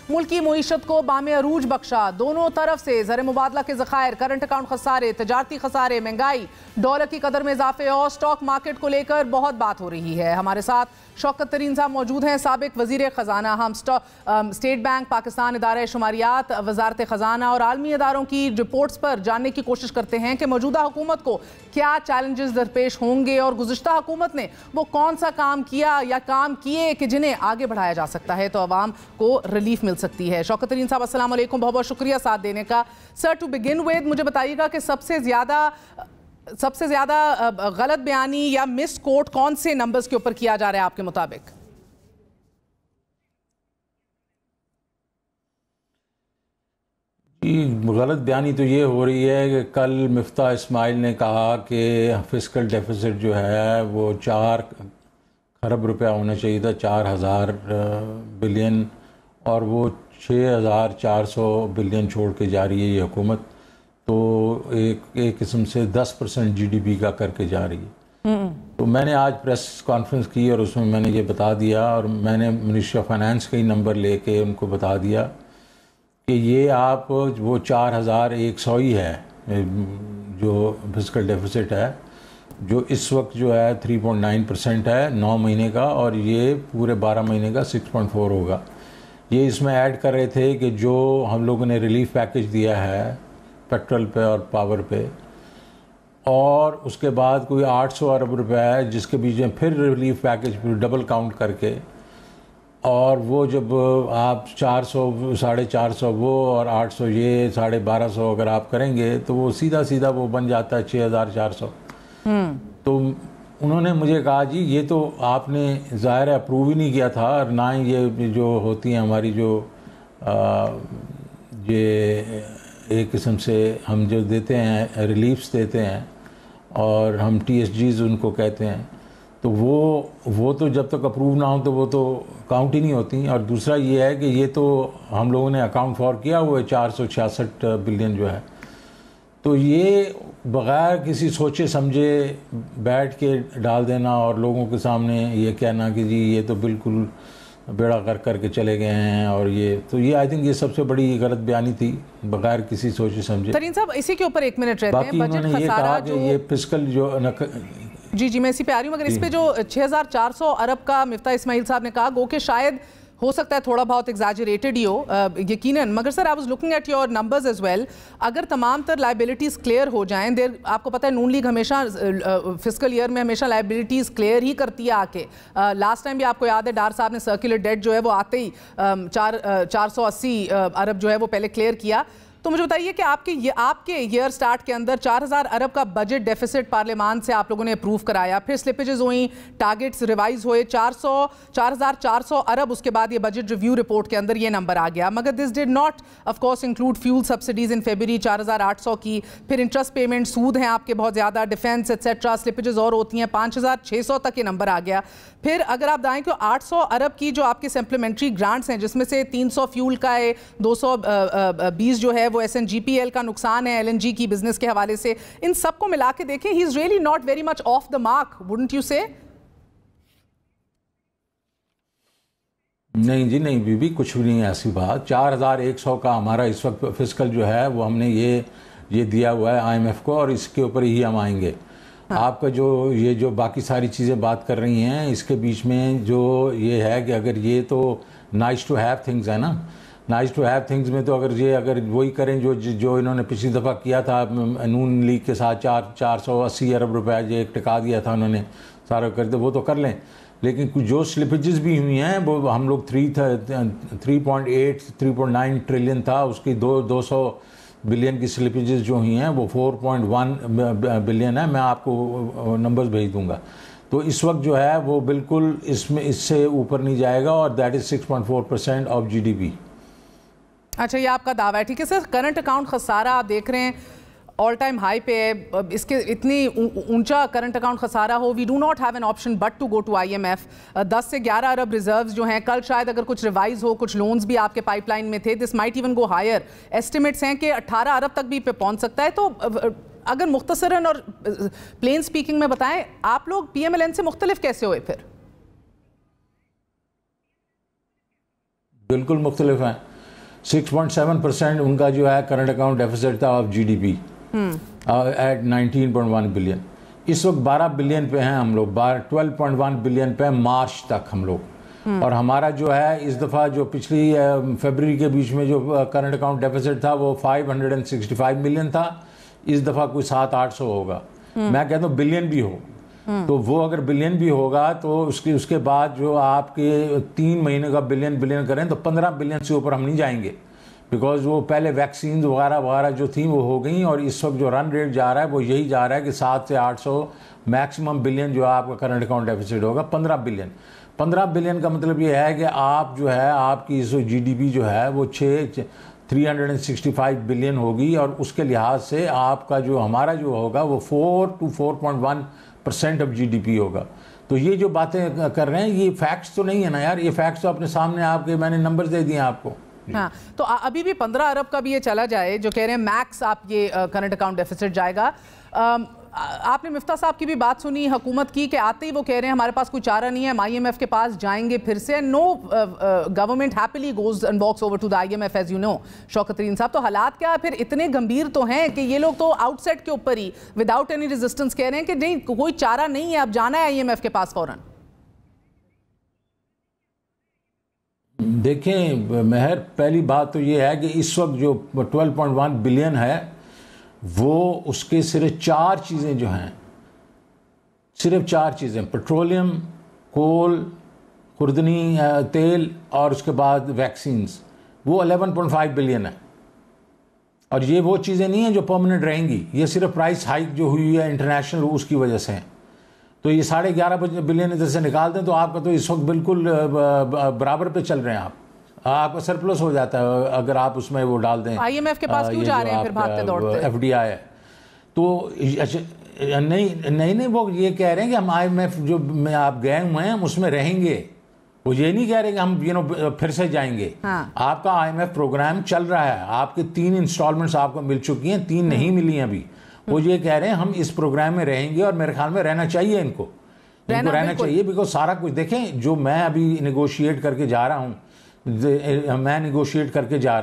मुल्की मुईशत को बामे अरूज बख्शा। दोनों तरफ से ज़र मुबादला के ज़खायर, करंट अकाउंट खसारे, तजारती खसारे, महंगाई, डॉलर की कदर में इजाफे और स्टॉक मार्केट को लेकर बहुत बात हो रही है। हमारे साथ शौकत तरीन साहब मौजूद हैं, साबिक वज़ीर ख़जाना। हम स्टेट बैंक, पाकिस्तान इदारा शुमारियात, वजारत ख़जाना और आलमी इदारों की रिपोर्ट्स पर जानने की कोशिश करते हैं कि मौजूदा हुकूमत को क्या चैलेंजेस दरपेश होंगे और गुज़िश्ता हुकूमत ने वो कौन सा काम किया या काम किए कि जिन्हें आगे बढ़ाया जा सकता है तो अवाम को रिलीफ मिल सकती है। शौकत तरीन साहब अस्सलाम वालेकुम, बहुत बहुत शुक्रिया साथ देने का। सर, टू बिगिन विद मुझे बताइएगा कि सबसे ज़्यादा गलत बयानी या मिस कोट कौन से नंबर्स के ऊपर किया जा रहा है आपके मुताबिक? गलत बयानी तो ये हो रही है कि कल मिफ्ता इस्माइल ने कहा कि फिस्कल डेफिसिट जो है वो 4 खरब रुपया होना चाहिए था, 4000 बिलियन, और वो 6400 बिलियन छोड़ के जा रही है ये हुकूमत। तो एक किस्म से 10% GDP का करके जा रही है। तो मैंने आज प्रेस कॉन्फ्रेंस की और उसमें मैंने ये बता दिया, और मैंने मिनिस्ट्री ऑफ फाइनेंस का ही नंबर लेके उनको बता दिया कि ये आप वो 4100 ही है जो फिस्कल डेफिसिट है, जो इस वक्त जो है 3.9% है 9 महीने का, और ये पूरे 12 महीने का 6.4 होगा। ये इसमें ऐड कर रहे थे कि जो हम लोगों ने रिलीफ पैकेज दिया है पेट्रोल पे और पावर पे, और उसके बाद कोई 800 अरब रुपए है जिसके बीच में फिर रिलीफ पैकेज डबल काउंट करके, और वो जब आप 400 450 वो और 800 ये 1250 अगर आप करेंगे तो वो सीधा वो बन जाता है 6400। तो उन्होंने मुझे कहा जी ये तो आपने ज़ाहिर है अप्रूव ही नहीं किया था, और ना ही ये जो होती हैं हमारी जो ये एक किस्म से हम जो देते हैं रिलीफ्स देते हैं और हम TSGs उनको कहते हैं, तो वो तो जब तक अप्रूव ना हो तो वो तो काउंट ही नहीं होती। और दूसरा ये है कि ये तो हम लोगों ने अकाउंट फॉर किया हुआ है 466 बिलियन जो है, तो ये बग़ैर किसी सोचे समझे बैठ के डाल देना और लोगों के सामने ये कहना कि जी ये तो बिल्कुल बेड़ा करके चले गए हैं, और ये आई थिंक ये सबसे बड़ी गलत बयानी थी बगैर किसी सोचे समझे। तरीन साहब इसी के ऊपर 1 मिनट रहते हैं। बाकी उन्होंने ये कहा कि ये फिस्कल जो जी मैं इसी पे आ रही हूँ, मगर इस पे जो 6400 अरब का मिफ्ता इस्माइल साहब ने कहा, गो कि शायद हो सकता है थोड़ा बहुत एग्जैजरेटेड ही हो यकीनन, मगर sir I was looking at your numbers as well. अगर तमाम तर लाइबिलिटीज़ क्लियर हो जाएं, देर आपको पता है नून लीग हमेशा फिस्कल ईयर में हमेशा लाइबिलिटीज़ क्लियर ही करती है आके। लास्ट टाइम भी आपको याद है डार साहब ने सर्कुलर डेट जो है वो आते ही 480 अरब जो है वो पहले क्लियर किया। तो मुझे बताइए कि आपके ईयर स्टार्ट के अंदर 4000 अरब का बजट डेफिसिट पार्लियामान से आप लोगों ने अप्रूव कराया, फिर स्लिपेजेस हुई, टारगेट्स रिवाइज हुए, 4400 अरब, उसके बाद ये बजट रिव्यू रिपोर्ट के अंदर ये नंबर आ गया। मगर this did not of course include fuel subsidies in February 4800 की, फिर इंटरेस्ट पेमेंट, सूद हैं आपके बहुत ज़्यादा, डिफेंस एक्सेट्रा, स्लिपेजेस और होती हैं, 5600 तक ये नंबर आ गया। फिर अगर आप दाएं कि 800 अरब की जो आपके सप्लीमेंट्री ग्रांट्स हैं, जिसमें से 300 फ्यूल का है, 220 जो है वो SNGPL का नुकसान है LNG की बिजनेस के हवाले से, इन सबको मिला के देखें he is really not very much of the mark, wouldn't you से? नहीं जी नहीं बीबी, कुछ भी नहीं है ऐसी बात। 4100 का हमारा इस वक्त फिस्कल जो है वो हमने ये दिया हुआ है IMF को, और इसके ऊपर ही हम आएंगे। हाँ। आपका जो बाकी सारी चीज़ें बात कर रही हैं, इसके बीच में जो ये है कि अगर ये तो नाइस टू हैव थिंग्स है ना, नाइस टू हैव थिंग्स में तो अगर वही करें जो इन्होंने पिछली दफ़ा किया था नून लीग के साथ 480 अरब रुपए जो एक टिका दिया था उन्होंने सारा कर दे, वो तो कर लें। लेकिन कुछ जो स्लिपेजेस भी हुई हैं वो हम लोग 3.8 3.9 ट्रिलियन था, उसकी 200 बिलियन की स्लिपेजेस जो हुई हैं वो 4.1 बिलियन है। मैं आपको नंबर्स भेज दूंगा। तो इस वक्त जो है वो बिल्कुल इससे ऊपर नहीं जाएगा, और दैट इज़ 6.4% ऑफ GDP। अच्छा, ये आपका दावा है, ठीक है सर। करंट अकाउंट खसारा आप देख रहे हैं ऑल टाइम हाई पे है, इसके इतनी ऊंचा करंट अकाउंट खसारा हो, we do not have an option but to go to IMF। 10 से 11 अरब रिजर्व्स जो हैं, कल शायद अगर कुछ रिवाइज हो, कुछ लोन्स भी आपके पाइपलाइन में थे, this might even go higher. Estimates हैं कि 18 अरब तक भी पे पहुंच सकता है। तो अगर मुख्तसरन और प्लेन स्पीकिंग में बताएं, आप लोग PMLN से मुख्तलिफ कैसे हुए फिर? बिल्कुल मुख्तलिफ हैं। 6.7% उनका जो है करंट अकाउंट डेफिसिट था ऑफ GDP एट 19.1 बिलियन। इस वक्त 12 बिलियन पे हैं हम लोग, 12.1 बिलियन पे मार्च तक हम लोग। और हमारा जो है इस दफ़ा जो पिछली फरवरी के बीच में जो करंट अकाउंट डेफिसिट था वो 565 मिलियन था, इस दफ़ा कोई 700-800 होगा। मैं कहता हूँ बिलियन भी हो तो वो अगर बिलियन भी होगा तो उसके बाद जो आपके 3 महीने का बिलियन करें तो 15 बिलियन से ऊपर हम नहीं जाएंगे, बिकॉज वो पहले वैक्सीन वगैरह जो थी वो हो गई। और इस वक्त जो रन रेट जा रहा है वो यही जा रहा है कि 700 से 800 मैक्सिमम बिलियन जो आपका करंट अकाउंट डेफिसिट होगा। 15 बिलियन का मतलब ये है कि आप जो है आपकी जो GDP जो है वो 365 बिलियन होगी, और उसके लिहाज से आपका जो हमारा जो होगा वो 4 to 4.1% ऑफ GDP होगा। तो ये जो बातें कर रहे हैं ये फैक्ट्स तो नहीं है ना यार, ये फैक्ट्स तो अपने सामने आपके मैंने नंबर्स दे दिए आपको। हाँ, तो अभी भी 15 अरब का भी ये चला जाए जो कह रहे हैं मैक्स आप ये करंट अकाउंट डेफिसिट जाएगा। आपने मिफ्ता साहब की भी बात सुनी हुकूमत की कि आते ही वो कह रहे हैं हमारे पास कोई चारा नहीं है, हम IMF के पास जाएंगे फिर से। No government happily goes and walks over to the IMF as you know. Shaukat Tarin sahab, तो हालात क्या फिर इतने गंभीर तो हैं कि ये लोग तो आउटसेट के ऊपर ही विदाउट एनी रेजिस्टेंस कह रहे हैं कि नहीं कोई चारा नहीं है, अब जाना है IMF के पास फौरन। देखें महर, पहली बात तो ये है कि इस वक्त जो 12.1 बिलियन है वो उसके सिर्फ 4 चीज़ें जो हैं, सिर्फ 4 चीज़ें, पेट्रोलियम, कोल, खुर्दनी तेल और उसके बाद वैक्सीन्स, वो 11.5 बिलियन है। और ये वो चीज़ें नहीं हैं जो परमानेंट रहेंगी, ये सिर्फ प्राइस हाइक जो हुई है इंटरनेशनल उसकी वजह से है। तो ये 11.5 बिलियन इधर से निकाल दें तो आपका तो इस वक्त बिल्कुल बराबर पे चल रहे हैं, आपका सरप्लस हो जाता है अगर आप उसमें वो डाल दें। IMF के पास क्यों जा रहे हैं फिर भागते दौड़ते? FDI है तो नहीं वो ये कह रहे हैं कि हम IMF जो में आप गए हुए हैं उसमें रहेंगे, वो ये नहीं कह रहे कि हम फिर से जाएंगे। हाँ। आपका IMF प्रोग्राम चल रहा है, आपके 3 इंस्टॉलमेंट्स आपको मिल चुकी हैं, 3 नहीं मिली हैं अभी। वो ये कह रहे हैं हम इस प्रोग्राम में रहेंगे और मेरे ख्याल में रहना चाहिए इनको रहना चाहिए, बिकॉज सारा कुछ देखें जो मैं अभी नेगोशिएट करके जा रहा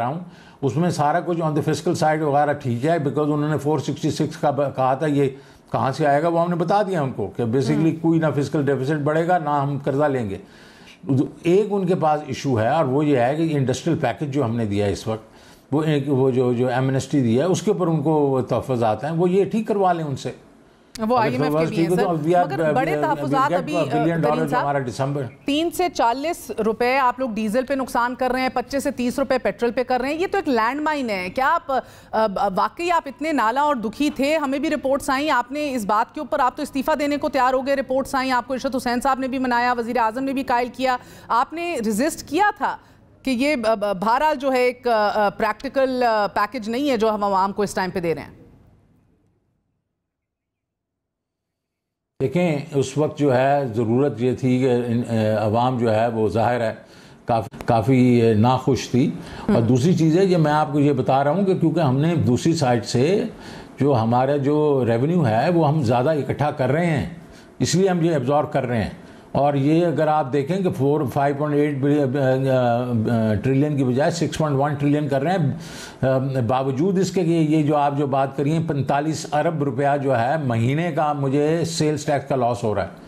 हूँ, उसमें सारा कुछ ऑन द फिस्कल साइड वगैरह ठीक है, बिकॉज उन्होंने 466 का कहा था, ये कहाँ से आएगा वो हमने बता दिया उनको कि बेसिकली कोई ना फिस्कल डेफिसिट बढ़ेगा ना हम कर्जा लेंगे। एक उनके पास इशू है और वो ये है कि इंडस्ट्रियल पैकेज जो हमने दिया है इस वक्त, वो जो एमनेस्टी दिया है उसके ऊपर उनको तहफ़्फ़ुज़ आते हैं, वो ये ठीक करवा लें उनसे। वो IMF के भी हैं सर, मगर बड़े तहफ़्फ़ुज़ात अभी हमारा दिसंबर 3 से 40 रुपए आप लोग डीजल पे नुकसान कर रहे हैं, 25 से 30 रुपए पेट्रोल पे कर रहे हैं, ये तो एक लैंडमाइन है। क्या आप वाकई आप इतने नाला और दुखी थे? हमें भी रिपोर्ट्स आई, आपने इस बात के ऊपर आप तो इस्तीफा देने को तैयार हो गए, रिपोर्ट्स आई, आपको इरशाद हुसैन साहब ने भी मनाया, वज़ीर आज़म ने भी कायल किया, आपने रेजिस्ट किया था कि ये बहरहाल जो है एक प्रैक्टिकल पैकेज नहीं है जो हम आवाम को इस टाइम पे दे रहे हैं। देखें उस वक्त जो है ज़रूरत ये थी कि अवाम जो है वो ज़ाहिर है काफ़ी नाखुश थी। और दूसरी चीज़ है कि मैं आपको ये बता रहा हूँ कि क्योंकि हमने दूसरी साइड से जो हमारा जो रेवेन्यू है वो हम ज़्यादा इकट्ठा कर रहे हैं, इसलिए हम ये एब्जॉर्ब कर रहे हैं। और ये अगर आप देखें कि 5.8 ट्रिलियन की बजाय 6.1 ट्रिलियन कर रहे हैं, बावजूद इसके कि ये जो आप जो बात करिए 45 अरब रुपया जो है महीने का मुझे सेल्स टैक्स का लॉस हो रहा है।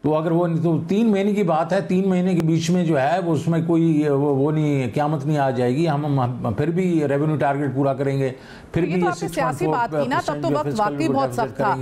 तो अगर वो तो 3 महीने की बात है, 3 महीने के बीच में जो है वो उसमें कोई वो नहीं, क़यामत नहीं आ जाएगी, हम फिर भी रेवेन्यू टारगेट पूरा करेंगे, फिर भी ये 6.4% तब तो वक्त वाकई बहुत सख्त था।